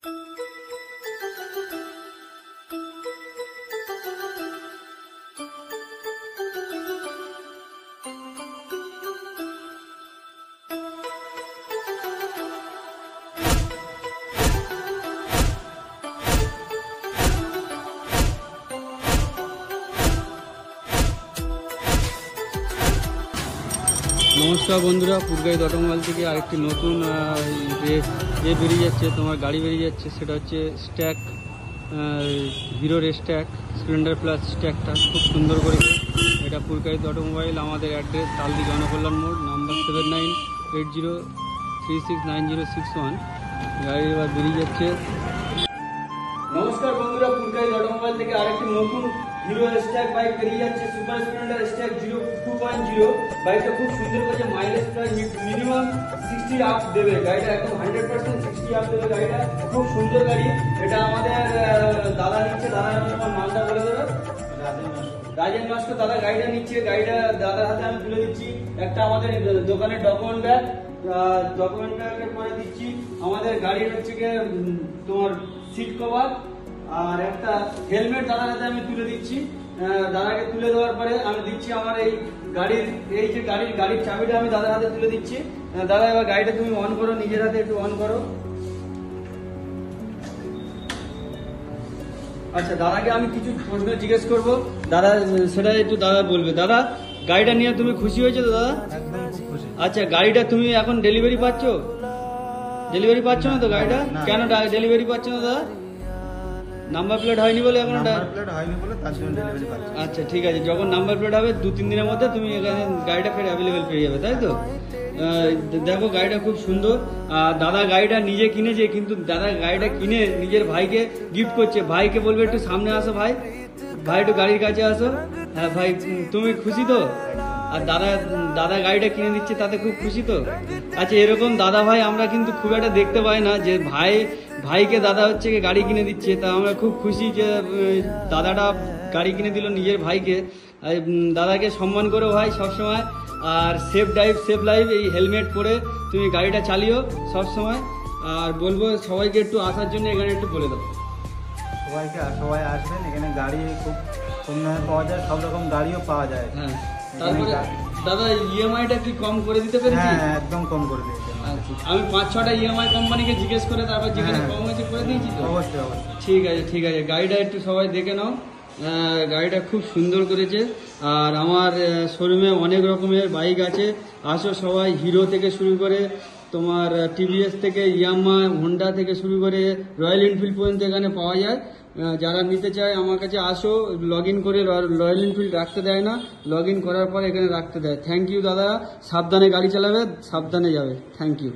নমস্কার বন্ধুরা, পুরগাইত অটোমোবাইল থেকে আরেকটি নতুন বেরিয়ে যাচ্ছে, তোমার গাড়ি বেরিয়ে যাচ্ছে। সেটা হচ্ছে স্ট্যাক, হিরোর স্ট্যাক স্প্লেন্ডার প্লাস স্ট্যাকটা খুব সুন্দর করেছে। এটা পুরগাইত অটোমোবাইল, আমাদের অ্যাড্রেস তালদি জনকল্যাণ মোড়, নাম্বার 7980369061। গাড়ি এবার বেরিয়ে যাচ্ছে। নমস্কার বন্ধুরা, পুরগাইত অটোমোবাইল থেকে আরেকটি নতুন হিরো স্ট্যাক বাইক বেরিয়ে যাচ্ছে, সুপার স্প্লেন্ডার স্ট্যাক 2.0। বাইকটা খুব সুন্দর করেছে, মাইলেজ প্রায় মিনিমাম 60 আপ দেবে। গাড়িটা একদম 100% 60 আপ দেবে। গাড়িটা খুব সুন্দর গাড়ি। এটা আমাদের দাদা নিচ্ছে, দাদা আমার নামটা বলে দেবে। রাজেন নস্কর দাদা গাড়িটা নিচ্ছে। গাড়িটা দাদার হাতে আমি তুলে দিচ্ছি। একটা আমাদের দোকানের ডকুমেন্ট ব্যাগের পরে দিচ্ছি। আমাদের গাড়ির হচ্ছে গিয়ে তোমার সিট কভার আর একটা হেলমেট দাদার হাতে আমি তুলে দিচ্ছি। দাদাকে তুলে দেওয়ার পরে আমি দিচ্ছি আমার এই যে গাড়ির চাবিটা আমি দাদার হাতে তুলে দিচ্ছি। দাদা এবার গাড়িটা তুমি অন করো, নিজের হাতে একটু অন করো। আচ্ছা, দাদাকে আমি কিছু প্রশ্ন জিজ্ঞেস করবো, দাদা সেটা একটু দাদা বলবে। দাদা, গাড়িটা নিয়ে তুমি খুশি হয়েছো তো দাদা? আচ্ছা, গাড়িটা তুমি এখন ডেলিভারি পাচ্ছ না তো? গাড়িটা কেন ডেলিভারি পাচ্ছ না দাদা? নাম্বার প্লেট হয়নি বলে এখন? আচ্ছা ঠিক আছে, যখন নাম্বার প্লেট হবে 2-3 দিনের মধ্যে তুমি এখানে গাড়িটা ফের অ্যাভেলেবেল পেয়ে যাবে, তাই তো? দেখো গাড়িটা খুব সুন্দর। দাদা গাড়িটা নিজে কিনেছে, কিন্তু দাদা গাড়িটা কিনে নিজের ভাইকে গিফট করছে। ভাইকে বলবে একটু সামনে আসো, ভাই একটু গাড়ির কাছে আসো। হ্যাঁ ভাই, তুমি খুশি তো? আর দাদা গাড়িটা কিনে দিচ্ছে, তাতে খুব খুশি তো? আচ্ছা, এরকম দাদা ভাই আমরা কিন্তু খুব একটা দেখতে পাই না, যে ভাইকে দাদা হচ্ছে গাড়ি কিনে দিচ্ছে। তা আমরা খুব খুশি যে দাদাটা গাড়ি কিনে দিল নিজের ভাইকে। দাদাকে সম্মান করো ভাই সবসময়। আর সেফ লাইফ, এই হেলমেট পরে তুমি গাড়িটা চালিও সবসময়। আর বলবো সবাইকে একটু আসার জন্য এখানে একটু বলে দাও। সবাই আসবেন, এখানে গাড়ি খুব কম দামে পাওয়া যায়, সব রকম গাড়িও পাওয়া যায়। হ্যাঁ, তারপরে দাদা ইএমআইটা কি কম করে দিতে পেরেছি? হ্যাঁ, একদম কম করে দিয়েছি। আচ্ছা, আমি 5-6টা ইএমআই কোম্পানিকে জিজ্ঞেস করে তারপর যেখানে কম হয়েছে করে দিয়েছি তো? অবশ্যই। ঠিক আছে। গাড়িটা একটু সবাই দেখে নাও। গাড়িটা খুব সুন্দর করেছে। আর আমার শোরুমে অনেক রকমের বাইক আছে, আসো সবাই। হিরো থেকে শুরু করে তোমার টিভিএস থেকে ইয়ামাহা, হোন্ডা থেকে শুরু করে রয়্যাল এনফিল্ড পর্যন্ত এখানে পাওয়া যায়। যারা নিতে চায় আমার কাছে আসো। লগ ইন করে রয়্যাল এনফিল্ড রাখতে দেয় না, লগ ইন করার পর এখানে রাখতে দেয়। থ্যাংক ইউ দাদা। সাবধানে গাড়ি চালাবে, সাবধানে যাবে। Thank you.